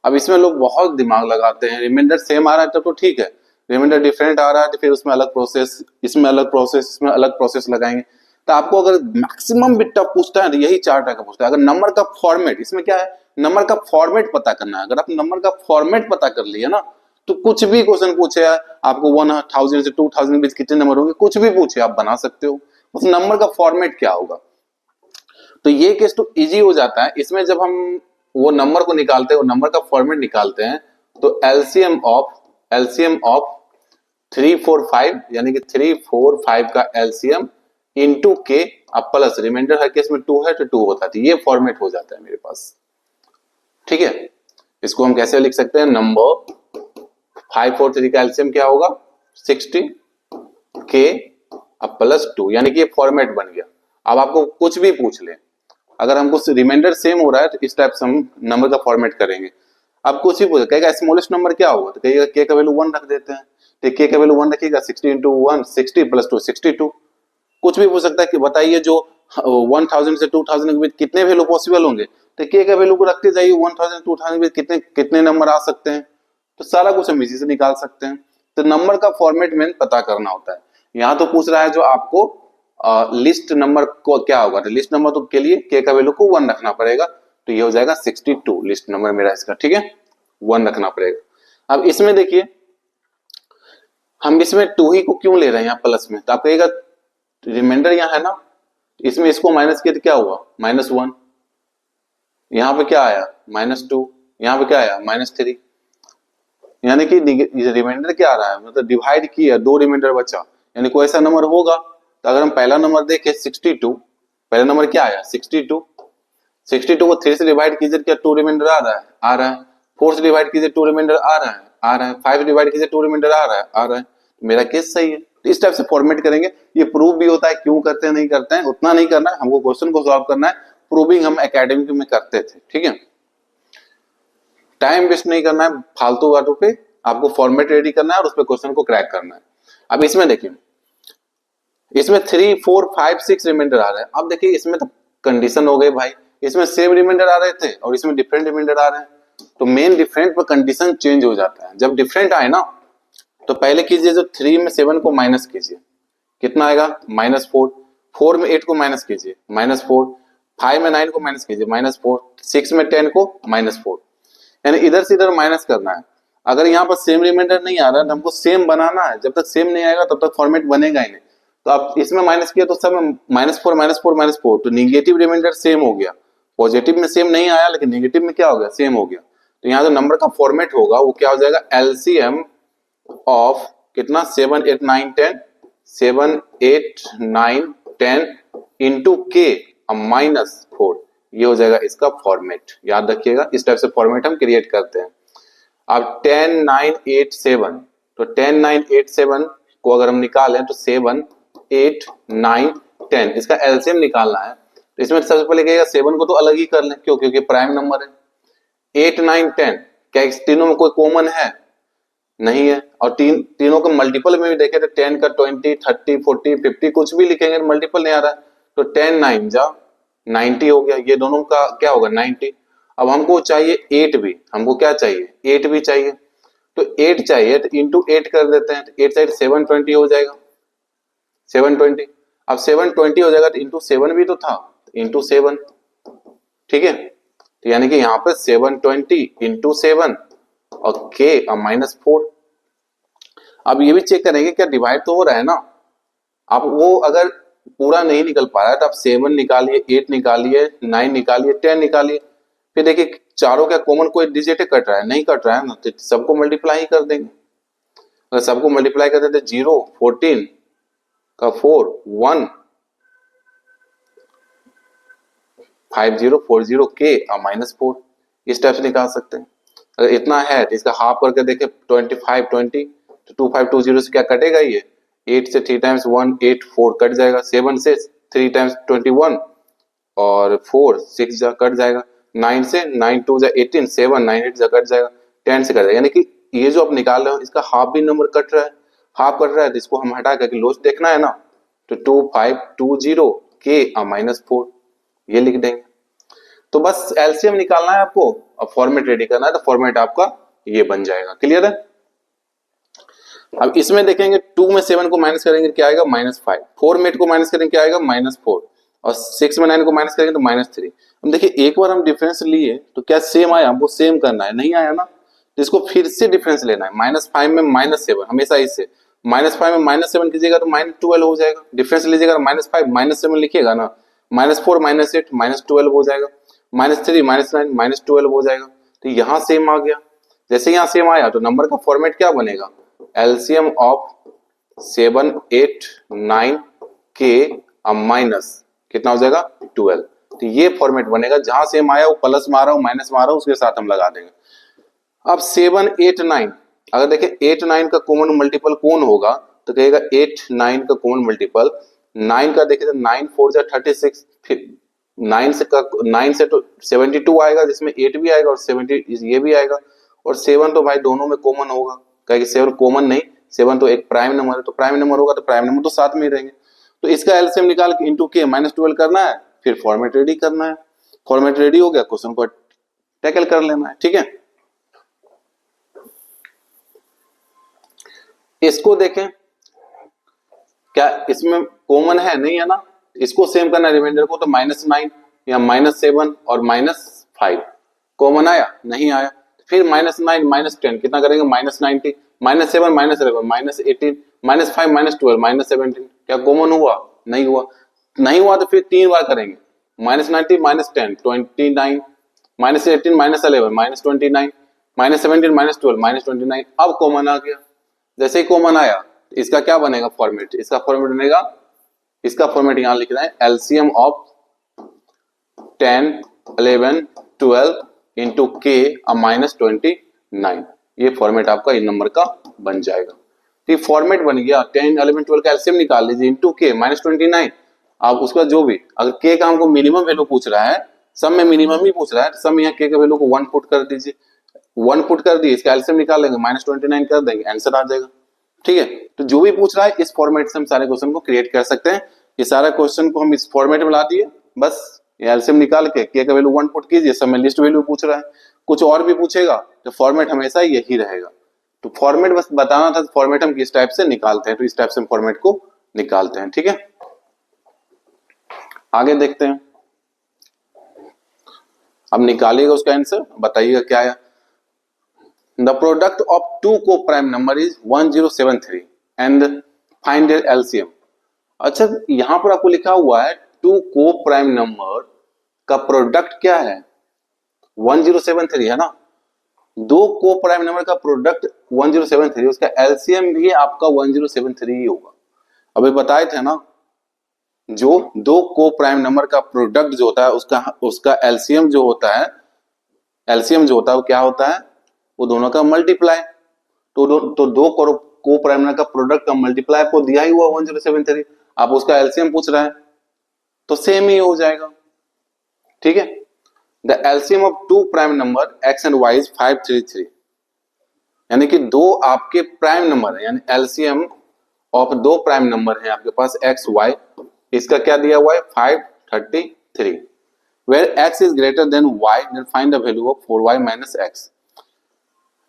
अब इसमें लोग बहुत दिमाग लगाते हैं, रिमाइंडर सेम आ रहा है तब तो ठीक है, रिमाइंडर डिफरेंट आ रहा है तो फिर उसमें अलग प्रोसेस, इसमें अलग प्रोसेस, इसमें अलग प्रोसेस लगाएंगे। तो आपको अगर मैक्सिमम बिट टफ पूछता है तो यही 4 टाइप का पूछता है। अगर नंबर का फॉर्मेट, इसमें क्या है, नंबर का फॉर्मेट पता करना है। अगर आप नंबर का फॉर्मेट पता कर लिया ना, तो कुछ भी क्वेश्चन पूछे आपको 1000 से 2000 के बीच कितने नंबर होंगे, कुछ भी पूछे आप बना सकते हो। उस नंबर का फॉर्मेट क्या होगा, तो ये केस तो इजी हो जाता है। इसमें जब हम वो नंबर को निकालते हैं, वो नंबर का फॉर्मेट निकालते हैं, तो एलसीएम ऑफ 3 4 5, यानी कि 3 4 5 का एलसीएम इनटू के, अब प्लस रिमाइंडर हर केस में 2 है तो 2 होता है, ये फॉर्मेट हो जाता है मेरे पास। ठीक है, इसको हम कैसे लिख सकते हैं, नंबर 5 और 3 का एलसीएम क्या होगा, 60 के अब प्लस 2, यानी कि ये फॉर्मेट बन गया। अब आपको कुछ भी पूछ ले, अगर हमको रिमाइंडर सेम हो रहा है तो इस टाइप से हम नंबर का फॉर्मेट करेंगे। अब कुछ भी पूछे, कहेगा स्मॉलेस्ट नंबर क्या होगा, तो कहेगा के का वैल्यू 1 रख देते हैं, तो के का वैल्यू 1 रखिएगा, 60 इंटू 1 60 प्लस 2 62। कुछ भी पूछ सकता है कि बताइए जो 1000 से 2000 के बीच कितने वैल्यू पॉसिबल होंगे, तो के का वैल्यू को रखते जाइए, 1000 2000 के बीच कितने कितने नंबर आ सकते हैं, तो सारा कुछ हम इसी से निकाल सकते हैं। तो नंबर का फॉर्मेट में पता करना होता है। यहाँ तो पूछ रहा है जो आपको लिस्ट नंबर को क्या होगा, तो लिस्ट नंबर तो के लिए के का वैल्यू को 1 रखना पड़ेगा, तो ये हो जाएगा 62 लिस्ट नंबर मेरा इसका। ठीक है, 1 रखना पड़ेगा। अब इसमें देखिए हम इसमें 2 ही को क्यों ले रहे हैं यहाँ प्लस में, तो आप कहिएगा रिमाइंडर यहाँ है ना, इसमें इसको माइनस किया तो क्या हुआ, -1, यहाँ पे क्या आया -2, यहाँ पे क्या आया -3, यानी कि रिमाइंडर क्या आ रहा है, मतलब डिवाइड किया, 2 रिमाइंडर बचा, यानी कोई ऐसा नंबर होगा। तो अगर हम पहला नंबर देखें 62, पहला नंबर क्या आया 62, 62 को 3 से डिवाइड कीजिए, क्या 2 रिमाइंडर आ रहा है, आ रहा है। 4 से डिवाइड कीजिए 2 रिमाइंडर आ रहा है, आ रहा है। 5 डिवाइड कीजिए 2 रिमाइंडर आ रहा है, आ रहा है। मेरा केस सही है। तो इस टाइप से फॉर्मेट करेंगे। ये प्रूव भी होता है, क्यों करते हैं नहीं करते हैं उतना नहीं करना है, हमको क्वेश्चन को सॉल्व करना है। प्रूविंग हम एकेडमिक में करते थे। ठीक है, टाइम वेस्ट नहीं करना है फालतू बातों पे, आपको फॉर्मेट रेडी करना है और उस पर क्वेश्चन को क्रैक करना है। अब इसमें देखिए, इसमें 3 4 5 6 रिमाइंडर आ रहे हैं। अब देखिए इसमें तो कंडीशन हो गई भाई, इसमें सेम रिमाइंडर आ रहे थे और इसमें डिफरेंट रिमाइंडर आ रहे हैं, तो मेन डिफरेंट पर कंडीशन चेंज हो जाता है। जब डिफरेंट आए ना, तो पहले कीजिए जो 3 में 7 को माइनस कीजिए, कितना आएगा -4, 4 में 8 को माइनस कीजिए -4, 5 में 9 को माइनस कीजिए -4, 6 में 10 को -4, यानी इधर से इधर माइनस करना है। अगर यहाँ पर सेम रिमाइंडर नहीं आ रहा है, हमको सेम बनाना है, जब तक सेम नहीं आएगा तब तक फॉर्मेट बनेगा ही नहीं। तो आप इसमें माइनस किया तो सब -4 -4 -4, तो निगेटिव रिमाइंडर सेम हो गया। पॉजिटिव में सेम नहीं आया, लेकिन निगेटिव में क्या हो गया, सेम हो गया। तो यहाँ जो नंबर का फॉर्मेट होगा वो क्या हो जाएगा, एलसीएम ऑफ कितना 7 8 9 10, 7 8 9 10 इंटू के -4, ये हो जाएगा इसका फॉर्मेट। याद रखिएगा, इस टाइप से फॉर्मेट हम क्रिएट करते हैं। अब 10 9 8 7, तो 10 9 8 7 को अगर हम निकालें तो 7 8 9 10, इसका एलसीएम निकालना है। तो इसमें सबसे पहले कहेगा 7 को तो अलग ही कर लें, क्यों, क्योंकि प्राइम नंबर है। 8 9 10 क्या इस तीनों में कोई कॉमन है, नहीं है। और तीनों के मल्टीपल में भी देखे तो 10 का 20, 30, 40, 50 कुछ भी लिखेंगे मल्टीपल नहीं आ रहा है। तो 10 9 जा 90 हो गया, ये दोनों का क्या होगा 90। अब हमको चाहिए 8 भी, हमको क्या चाहिए 8 भी चाहिए। तो 8 चाहिए तो इंटू 8 कर देते हैं, तो 8 साइड 720 हो जाएगा, 720। अब 720 हो जाएगा तो इंटू 7 भी तो था, इंटू 7, ठीक है। तो यानी कि यहाँ पे 720 इंटू 7 और के -4। अब ये भी चेक करेंगे क्या डिवाइड तो हो रहा है ना। आप वो अगर पूरा नहीं निकल पा रहा है तो आप 7 निकालिए, 8 निकालिए, 9 निकालिए, 10 निकालिए। फिर देखिए चारों का कॉमन कोई डिजिट कट रहा है, नहीं कट रहा है ना, तो सबको मल्टीप्लाई ही कर देंगे। अगर सबको मल्टीप्लाई कर देते 0 14 का 4 1 5040 के -4, इस टाइप से निकाल सकते हैं। अगर इतना है तो इसका हाफ करके देखें 25 20 तो 2520 से क्या कटेगा, ये 8 से 3 टाइम्स 1 8 4 कट जाएगा, 7 से 3 टाइम्स 21 और 4 6 जा कट जाएगा, 9 से 9 2 जा 18 7 9 8 जा कट जाएगा, 10 से कट जाएगा। यानी कि ये जो आप निकाल रहे हो इसका हाफ भी नंबर कट रहा है, हाफ कट रहा है तो इसको हम हटा करके लोच देखना है ना, तो 2520 के -4 ये लिख देंगे। तो बस एलसीएम निकालना है आपको और फॉर्मेट रेडी करना है, तो फॉर्मेट आपका ये बन जाएगा। क्लियर है। अब इसमें देखेंगे 2 में 7 को माइनस करेंगे क्या आएगा -5, 4 में 8 को माइनस करेंगे क्या आएगा -4 और 6 में 9 को माइनस करेंगे तो -3। अब देखिए एक बार हम डिफरेंस लिए तो क्या सेम आया, हमको सेम करना है, नहीं आया ना, तो इसको फिर से डिफरेंस लेना है। -5 में -7 हमेशा इससे -5 में -7 कीजिएगा तो -12 हो जाएगा। डिफरेंस लीजिएगा -5 -7 लिखिएगा ना, -4 -8 -12 हो जाएगा, -3 -9 -12 हो जाएगा। तो यहाँ सेम आ गया। जैसे यहाँ सेम आया तो नंबर का फॉर्मेट क्या बनेगा, एलसीएम ऑफ 7 8 9 के माइनस कितना हो जाएगा 12। तो ये फॉर्मेट बनेगा, जहां सेम आया वो प्लस मारा हो माइनस मारा हो उसके साथ हम लगा देंगे। अब 7 8 9 अगर देखें 8 9 का कॉमन मल्टीपल कौन होगा, तो कहेगा 8 9 का कॉमन मल्टीपल 9 का देखें तो 9 4 जा 36, फिर 9 से तो 72 आएगा जिसमें 8 भी आएगा और 70 ये भी आएगा, और 7 तो भाई दोनों में कॉमन होगा, कहेगा 7 कॉमन नहीं, 7 तो एक प्राइम नंबर है, तो प्राइम नंबर होगा तो प्राइम नंबर तो साथ में ही रहेंगे। तो इसका एलसीएम निकाल के इंटू के -12 करना है, फिर फॉर्मेट रेडी करना है। फॉर्मेट रेडी हो गया, क्वेश्चन को टैकल कर लेना है। ठीक है, इसको देखें क्या इसमें कॉमन है, नहीं है ना, इसको सेम करना है रिमाइंडर को, तो -9 या -7 और -5 कॉमन आया, नहीं आया, फिर -9 -10 कितना करेंगे -90 -7 -11 -18 -5 -12 -17 क्या कॉमन हुआ, नहीं हुआ, नहीं हुआ तो फिर 3 बार करेंगे -90 -10 29 -18 -11 -29 -17 -12 -29। अब कॉमन आ गया, जैसे ही कॉमन आया इसका क्या बनेगा फॉर्मेट, इसका फॉर्मेट बनेगा, इसका फॉर्मेट यहां लिख रहे हैं एलसीएम ऑफ 10 11 12 इंटू के -29। ये फॉर्मेट आपका इन नंबर का बन जाएगा। तो ये फॉर्मेट बन गया, 10 11 12 का एलसीएम निकाल लीजिए इंटू के -29। आप उसका जो भी अगर के का हमको मिनिमम वैल्यू पूछ रहा है, सब में मिनिमम ही पूछ रहा है, सब में यहाँ के का वैल्यू को 1 पुट कर दीजिए, 1 पुट कर दिए, इसका एलसीएम निकाल लेंगे -29 कर देंगे, आंसर आ जाएगा। ठीक है, तो जो भी पूछ रहा है इस फॉर्मेट से हम सारे क्वेश्चन को क्रिएट कर सकते हैं। ये सारा क्वेश्चन को हम इस फॉर्मेट में ला दिए, बस एलसीएम निकाल के का वैल्यू 1 पुट कीजिए, सब में लिस्ट वैल्यू पूछ रहा है, कुछ और भी पूछेगा तो फॉर्मेट हमेशा यही रहेगा। तो फॉर्मेट बस बताना था, फॉर्मेट हम किस टाइप से निकालते हैं, तो इस टाइप से हम फॉर्मेट को निकालते हैं। ठीक है, आगे देखते हैं। अब निकालिएगा उसका आंसर, बताइएगा क्या है। The product of two co-prime number is 1073 and find their LCM। अच्छा, यहां पर आपको लिखा हुआ है टू को-प्राइम नंबर का प्रोडक्ट क्या है 1073 है ना, दो को-प्राइम नंबर का प्रोडक्ट 1073, उसका एलसीएम भी आपका 1073 ही होगा। अभी बताए थे ना, जो दो को-प्राइम नंबर का प्रोडक्ट जो होता है उसका एलसीएम जो होता है, एलसीएम जो होता है वो क्या होता है, वो दोनों का मल्टीप्लाई। तो दो को-प्राइम नंबर का प्रोडक्ट का मल्टीप्लाई आपको दिया ही हुआ 1073, आप उसका एलसीएम पूछ रहे हैं तो सेम ही हो जाएगा। ठीक है, the LCM of two prime number x and y is 533। यानी कि दो आपके प्राइम नंबर है, यानी एलसीएम ऑफ दो प्राइम नंबर है आपके पास एक्स वाई। इसका क्या दिया हुआ है 533। Where x is greater than y, then find the value of 4y minus x।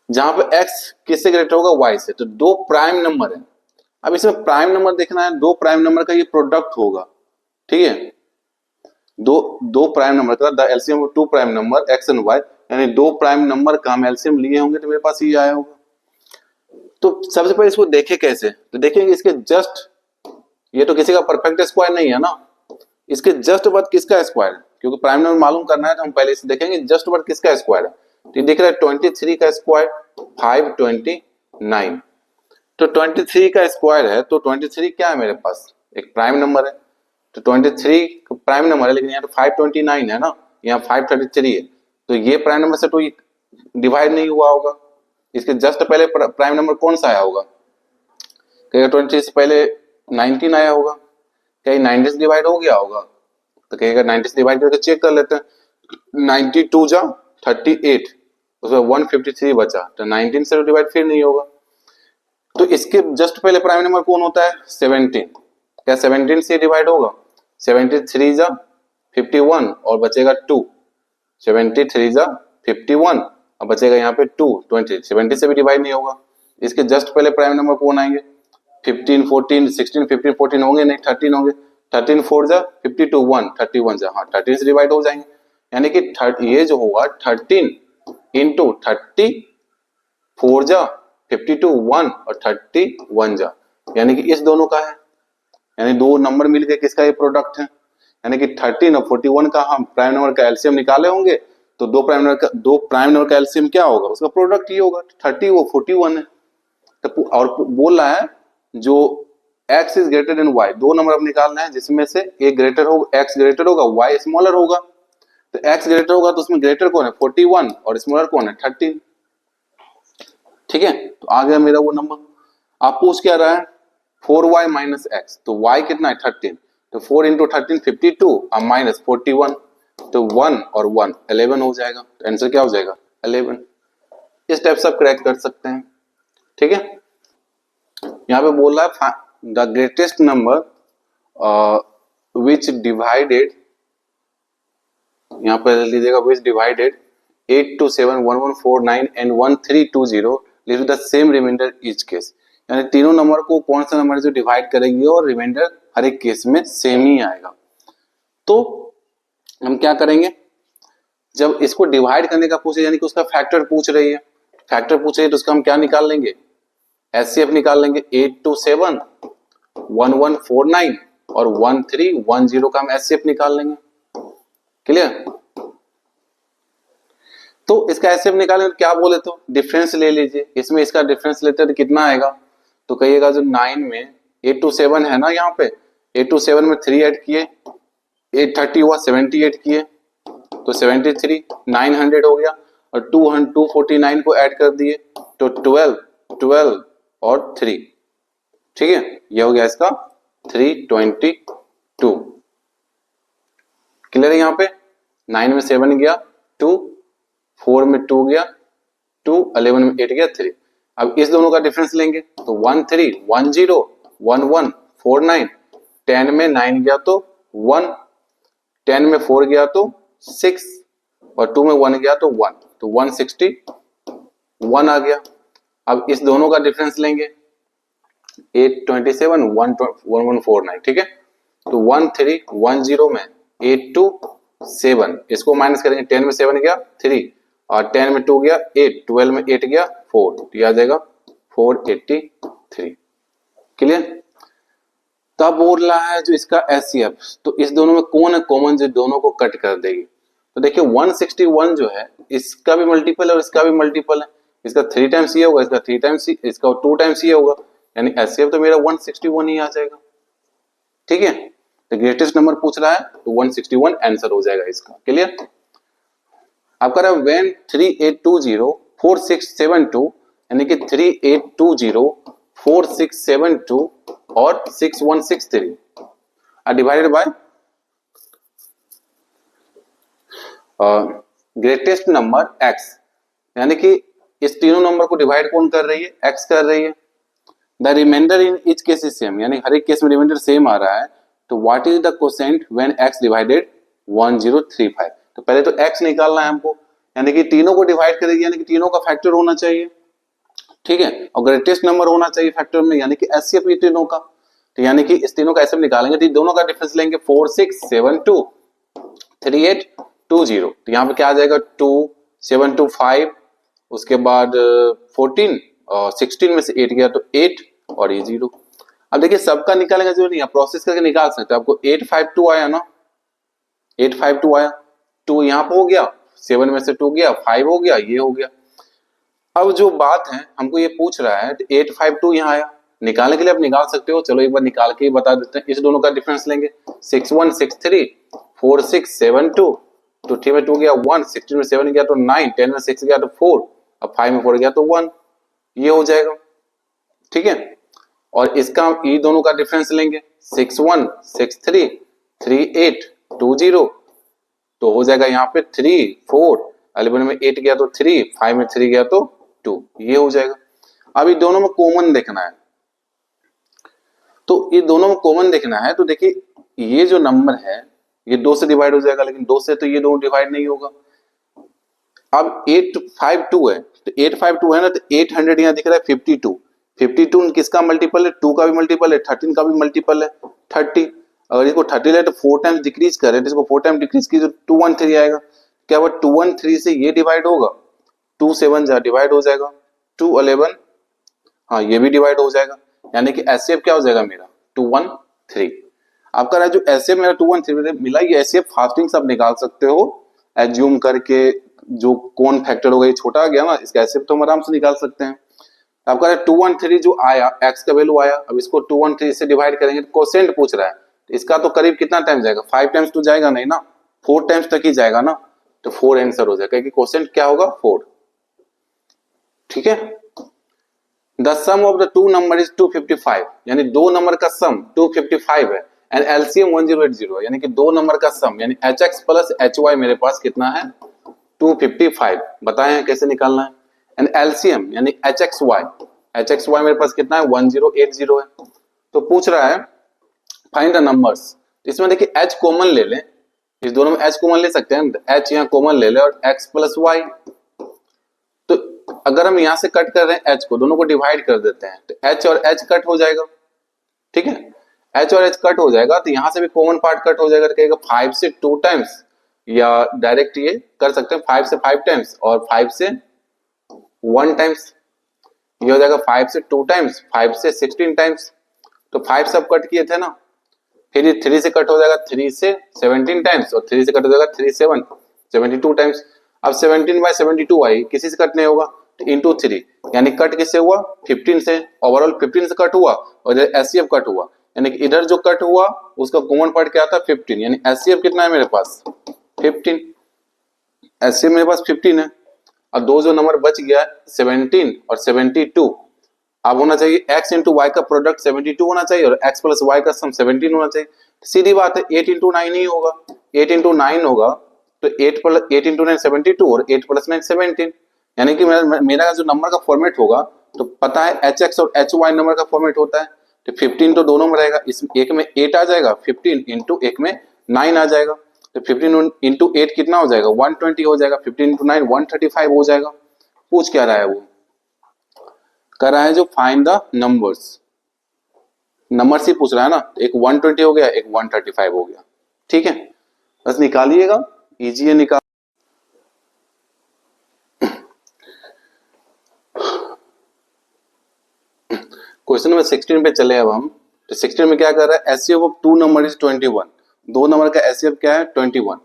जहां पे x किससे ग्रेटर होगा y से, तो दो प्राइम नंबर है। अब इसमें प्राइम नंबर देखना है, दो प्राइम नंबर का ये प्रोडक्ट होगा, ठीक है। दो प्राइम नंबर का the LCM of two prime number x and y, यानी दो प्राइम नंबर का हम एलसीएम लिए होंगे तो मेरे पास ये आया होगा। तो सबसे पहले इसको देखे कैसे, तो देखेंगे इसके जस्ट, ये तो किसी का परफेक्ट स्क्वायर नहीं है ना, इसके जस्ट बाद किसका स्क्वायर है, क्योंकि प्राइम नंबर मालूम करना है तो हम पहले इसे देखेंगे जस्ट बाद किसका स्क्वायर है। तो दिख रहा है 23 का स्क्वायर 529, तो 23 का स्क्वायर है, तो 23 क्या है मेरे पास, एक प्राइम नंबर है, तो 23 प्राइम नंबर है, लेकिन यहाँ तो 529 है ना, यहाँ 533 है, तो ये प्राइम नंबर से तो डिवाइड नहीं हुआ होगा। इसके जस्ट पहले प्राइम नंबर कौन सा आया होगा, कहेगा 23 से पहले 19 आया होगा, कहीं 90 से डिवाइड हो गया होगा, तो कहेगा 90 से डिवाइड करके चेक कर लेते हैं। 92 जा 38, उसमें 153 बचा, तो 19 से डिवाइड फिर नहीं होगा। तो इसके जस्ट पहले प्राइम नंबर कौन होता है 17, क्या 17 से डिवाइड होगा, 73 जा 51 और बचेगा 2, 73 जा 51 और बचेगा यहाँ पे 2, 20, 70 से भी डिवाइड नहीं होगा। इसके जस्ट पहले प्राइम नंबर कौन आएंगे 15 14 16 15 14 होंगे नहीं, 13 होंगे, 13 4 जा 52 1 31 जा, हाँ 13 से डिवाइड हो जाएंगे, यानी कि ये जो होगा 13 इंटू 30 4 जा 52 1 और 31 जा, यानी कि इस दोनों का है, यानी दो नंबर मिलके किसका ये प्रोडक्ट है, यानी कि 13 और 41 का हम प्राइम नंबर का एलसीएम निकाले होंगे, तो दो प्राइम नंबर का एलसीएम क्या होगा, उसका प्रोडक्ट ये होगा 30 वो 41 है। तो और बोल रहा है जो x is greater than y, दो नंबर अब निकालना है जिसमें से एक ग्रेटर होगा, x ग्रेटर होगा y स्मॉलर होगा, तो x ग्रेटर होगा तो उसमें ग्रेटर कौन है 41 और स्मॉलर कौन है 13, ठीक है। तो आ गया मेरा वो नंबर। आप पूछ क्या रहा है 4y माइनस एक्स, तो y कितना है 13, तो 4 इंटू 13 52 और माइनस 41, तो 1 और 1 11 हो जाएगा, तो आंसर क्या हो जाएगा 11। इस टाइप से आप क्रैक कर सकते हैं, ठीक है। यहाँ पे बोल रहा है the greatest number which divided, यहाँ पर लीजिएगा which divided 827 1149 and 1320 leave the same remainder each case, यानी तीनों नंबर को कौन सा नंबर जो डिवाइड करेगी और रिमाइंडर हर एक केस में सेम ही आएगा। तो हम क्या करेंगे, जब इसको डिवाइड करने का पूछे यानी कि उसका फैक्टर पूछ रही है, फैक्टर पूछ रही है तो उसका हम क्या निकाल लेंगे एचसीएफ निकाल लेंगे, 827 1149 और 1310 का हम एचसीएफ निकाल लेंगे, क्लियर। तो इसका एचसीएफ निकालें तो क्या बोले, तो डिफरेंस ले लीजिए, इसमें इसका डिफरेंस लेते हैं तो कितना आएगा, तो कहिएगा जो 9 में 827 है ना, यहाँ पे 827 में 3 ऐड किए 830 हुआ, 78 किए तो 73 900 हो गया, और 249 को ऐड कर दिए तो 12 और 3, ठीक है, ये हो गया इसका 322, क्लियर है। यहाँ पे 9 में 7 गया 2, 4 में 2 गया 2, 11 में 8 गया 3। अब इस दोनों का डिफरेंस लेंगे तो 1310 1149, 10 में 9 गया तो 1, 10 में 4 गया तो 6 और 2 में 1 गया तो 1, तो 161 आ गया। अब इस दोनों का डिफरेंस लेंगे 827 1149, ठीक है, तो 1310 में 827, इसको माइनस करेंगे, 10 में 7 गया 3 और 10 में 2 गया 8, 12 में 8 गया 4, तो आ जाएगा 483, क्लियर। तब बोल रहा है जो इसका एचसीएफ, तो इस दोनों में कौन है कॉमन जो दोनों को कट कर देगी, तो देखिए 161 जो है इसका भी मल्टीपल है और इसका भी मल्टीपल है, इसका 3 टाइम्स ये होगा, इसका 3 टाइम्स, इसका 2 टाइम्स ये होगा, यानी एचसीएफ तो मेरा 161 ही आ जाएगा, ठीक है। तो ग्रेटेस्ट नंबर पूछ रहा है तो 161 आंसर हो जाएगा इसका, क्लियर। आप कह रहे हैं व्हेन 3820 4672, यानी कि 3820 4672 और 6163 are divided by greatest number x, यानी कि इस तीनों नंबर को डिवाइड कौन कर रही है, x कर रही है। The reminder in each case is same, यानी हर एक केस में रिमाइंडर सेम आ रहा है। तो what is the quotient when x divided 1035। तो पहले तो x निकालना है हमको, यानी कि तीनों को डिवाइड करेगी, यानी कि तीनों का फैक्टर होना चाहिए, ठीक है, और ग्रेटेस्ट नंबर होना चाहिए फैक्टर में, यानी कि एचसीएफ ये तीनों का। तो यानी कि इस तीनों का एचसीएफ निकालेंगे तो दोनों का डिफरेंस लेंगे 4672 3820। तो यहाँ पे क्या आ जाएगा 2725, उसके बाद 14 और 16 में से 8 गया तो 8 और ये 0। अब देखिए सबका निकालेंगे जो नहीं, प्रोसेस करके निकाल सकते हैं। आपको 852 आया ना, 852 आया, 2 यहाँ पे हो गया, 7 में से 2 गया, 5 हो गया, ये हो गया। अब जो बात है हमको ये पूछ रहा है 852 यहाँ आया, निकालने के लिए आप निकाल सकते हो, चलो एक बार निकाल के ही बता देते हैं। इस दोनों का डिफरेंस लेंगे 6163 4672, तो 3 में 2 गया 1, 16 में 7 गया तो 9, 10 में 6 गया तो 4, अब 5 में 4 गया तो 1, ये हो जाएगा, ठीक है। और इसका ये दोनों का डिफरेंस लेंगे 6163 3820, तो हो जाएगा यहाँ पे 3 4, 11 में 8 गया तो 3, 5 में 3 गया तो 2, ये हो जाएगा। अब ये दोनों में कॉमन देखना है, तो ये दोनों में कॉमन देखना है, तो देखिए ये जो नंबर है ये 2 से डिवाइड हो जाएगा, लेकिन 2 से तो ये दोनों डिवाइड नहीं होगा। अब 852 है, तो 852 है ना, तो 800 यहाँ दिख रहा है 52, 52 किसका मल्टीपल है, 2 का भी मल्टीपल है, 13 का भी मल्टीपल है 30। अगर इसको 30 ले तो 4 टाइम्स डिक्रीज करें, तो इसको 4 टाइम डिक्रीज की तो 213 आएगा। क्या वो 213 से ये डिवाइड होगा, 2 7 जा डिवाइड हो जाएगा, 2 11, हाँ ये भी डिवाइड हो जाएगा, यानी कि एचसीएफ क्या हो जाएगा मेरा 213। आपका रहा जो एचसीएफ मेरा 213 मिला, ये एचसीएफ फास्टिंग सब निकाल सकते हो एज्यूम करके, जो कौन फैक्टर होगा ये छोटा आ गया ना, इसका एचसीएफ तो हम आराम से निकाल सकते हैं। आपका 213 जो आया, एक्स का वैल्यू आया, अब इसको 213 से डिवाइड करेंगे तो कोसेंट पूछ रहा है, तो इसका तो करीब कितना टाइम जाएगा, 5 टाइम्स तो जाएगा नहीं ना, 4 टाइम्स तक ही जाएगा ना, तो 4 आंसर हो जाएगा, क्योंकि कोसेंट क्या होगा 4, ठीक है। The sum of the two number is 255, यानी दो नंबर का सम 255 है, एंड एलसीएम 1080 है, यानी कि दो नंबर का सम, यानी hx प्लस hy मेरे पास कितना है 255। बताएं कैसे निकालना है। एंड एलसीएम यानी hxy मेरे पास कितना है 1080 है। तो पूछ रहा है फाइंड द नंबर्स, इसमें देखिए h कॉमन ले लें, इस दोनों में h कॉमन ले सकते हैं, h यहाँ कॉमन ले ले और x प्लस y। तो अगर हम यहाँ से कट कर रहे हैं h को, दोनों को डिवाइड कर देते हैं, तो h और h कट हो जाएगा, ठीक है, h और h कट हो जाएगा, तो यहाँ से भी कॉमन पार्ट कट हो जाएगा, तो कहेगा 5 से 2 टाइम्स, या डायरेक्ट ये कर सकते हैं 5 से 5 टाइम्स और 5 से 1 टाइम्स, ये हो जाएगा 5 से 2 टाइम्स, 5 से 16 टाइम्स, तो 5 सब कट किए थे ना, फिर ये 3 से कट हो जाएगा 3 से 17 टाइम्स, और 3 से कट हो जाएगा 3 7 72 टाइम्स। अब 17/72 आई, किसी से कट नहीं होगा, तो इंटू 3, यानी कट किससे हुआ 15 से, ओवरऑल 15 से कट हुआ, और इधर एचसीएफ कट हुआ, यानी कि इधर जो कट हुआ उसका कॉमन पार्ट क्या था 15, यानी एचसीएफ कितना है मेरे पास 15, एचसीएफ मेरे पास 15 है। और दो जो नंबर बच गया 17 और 72, अब होना चाहिए x इंटू वाई का प्रोडक्ट 72 होना चाहिए और x प्लस वाई का सम 17 होना चाहिए। सीधी बात है 8 इंटू 9 ही होगा, 8 इंटू 9 होगा, तो 8 इंटू 9 72 और 8 प्लस 9 17, यानी कि मेरा जो नंबर का फॉर्मेट होगा, तो पता है hx और hy नंबर का फॉर्मेट होता है, तो 15 तो दोनों में रहेगा, इस एक में 8 आ जाएगा, 15 इंटू एक में 9 आ जाएगा, तो 15 इंटू 8 कितना हो जाएगा 120 हो जाएगा, 15 इंटू 9 135 हो जाएगा। पूछ क्या रहा है, वो कर रहा है जो फाइंड द नंबर्स, नंबर से पूछ रहा है ना, एक 120 हो गया, एक 135 हो गया, ठीक है, बस निकालिएगा, इजी है निकाल। क्वेश्चन नंबर 16 पे चले अब हम, तो 16 में क्या कर रहा है, HCF of two number is 21, दो नंबर का एचसीएफ क्या है 21,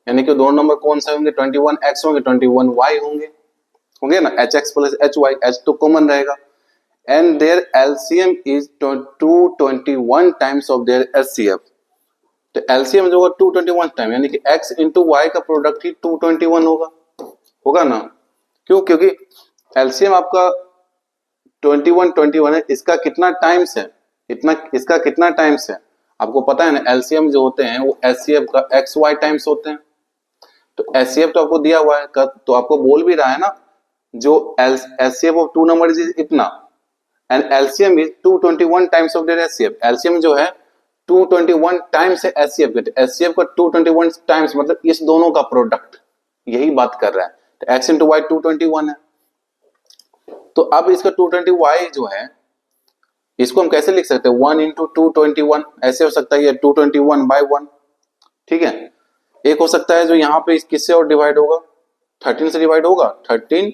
यानी कि दोनों नंबर कौन से होंगे 21x होंगे 21y होंगे ना, hx प्लस hy, h तो कॉमन रहेगा, and their LCM is 221 times of their HCF, तो LCM जो होगा 221 टाइम, यानी कि x इंटू y का प्रोडक्ट ही 221 होगा ना, क्यों, क्योंकि LCM आपका 21 है, इसका कितना टाइम्स है, इतना इसका कितना टाइम्स है आपको पता है ना, LCM जो होते हैं वो HCF का XY टाइम्स होते हैं, तो HCF तो आपको दिया हुआ है, तो आपको बोल भी रहा है ना जो LCM of two number is इतना, and LCM is 221 times of their HCF। LCM जो है 221 टाइम्स है HCF के, HCF का 221 टाइम्स मतलब इस दोनों का प्रोडक्ट, यही बात कर रहा है। तो x इंटू वाई 221 है। तो अब इसका 220y जो है इसको हम कैसे लिख सकते हैं, 1 इंटू 221 ऐसे हो सकता है, ये 221 बाई 1, ठीक है। एक हो सकता है जो यहाँ पे किससे और डिवाइड होगा, 13 से डिवाइड होगा, 13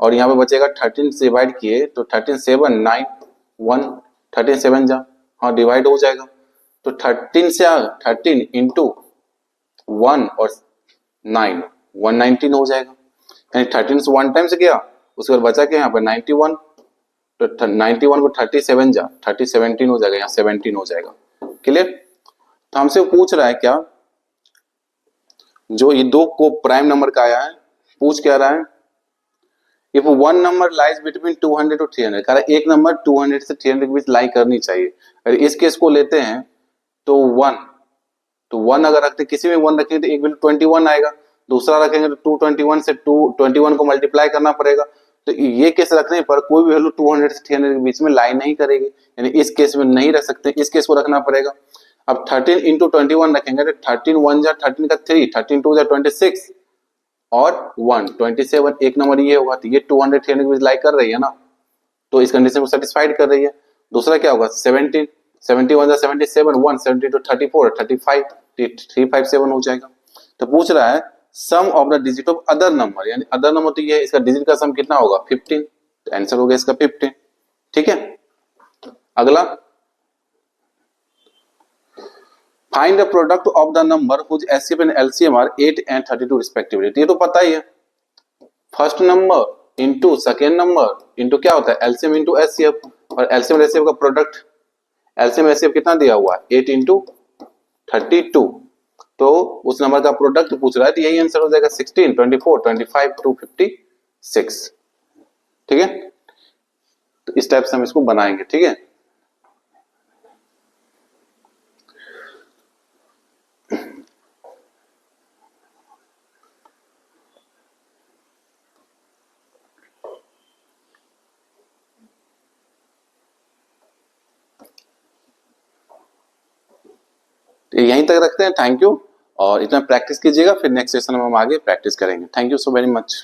और यहाँ पे बचेगा 13 से डिवाइड किए तो 13 7 9 1, 13 7 जा, हाँ डिवाइड हो जाएगा। तो 13 से 13 इंटू 1 और 9 119 हो जाएगा, यानी 13 से 1 टाइम से गया, उसके बाद बचा क्या यहाँ पे 91, तो 91 को 37 जा 30 17 हो जाएगा, यहाँ 17 हो जाएगा। क्लियर। तो हमसे पूछ रहा है क्या, जो ये दो को प्राइम नंबर का आया है, पूछ क्या रहा है, if one number lies between 200 और 300, कह रहा है एक नंबर 200 से 300 के बीच लाई करनी चाहिए। अगर इस केस को लेते हैं तो 1, तो 1 अगर रखते, किसी में 1 रखेंगे तो एक वैल्यू 21 आएगा, दूसरा रखेंगे तो 221 से 221 को मल्टीप्लाई करना पड़ेगा। तो ये केस रखने पर कोई भी वैल्यू 200 से 300 के बीच में लाई नहीं करेगी, यानी इस केस में नहीं रख सकते, इस केस को रखना पड़ेगा। अब 13 इंटू 21 रखेंगे तो 13 1 जा 13 का 3, 13 2 जा 26 और 1 27, एक नंबर ये होगा, तो ये 200 300 के बीच लाई कर रही है ना, तो इस कंडीशन को सेटिस्फाइड कर रही है। दूसरा क्या होगा 17, 71 जा 77, 1 70 to 34 35 357 हो जाएगा। तो पूछ रहा है sum of the digit of other number, यानी अदर नंबर तो ये है, इसका डिजिट का सम कितना होगा 15, तो आंसर हो गया इसका 15। ठीक है। अगला, find the product of the number whose HCF and LCM are 8 and 32 respectively. ये तो पता ही है, first number into second number into क्या होता है LCM इंटू HCF, और LCM और HCF का प्रोडक्ट, LCM HCF कितना दिया हुआ है 8 इंटू 32, तो उस नंबर का प्रोडक्ट पूछ रहा है, तो यही आंसर हो जाएगा 16 24 25 256। ठीक है। तो इस टाइप से हम इसको बनाएंगे। ठीक है। यहीं तक रखते हैं। थैंक यू, और इतना प्रैक्टिस कीजिएगा, फिर नेक्स्ट सेशन में हम आगे प्रैक्टिस करेंगे। Thank you so very much.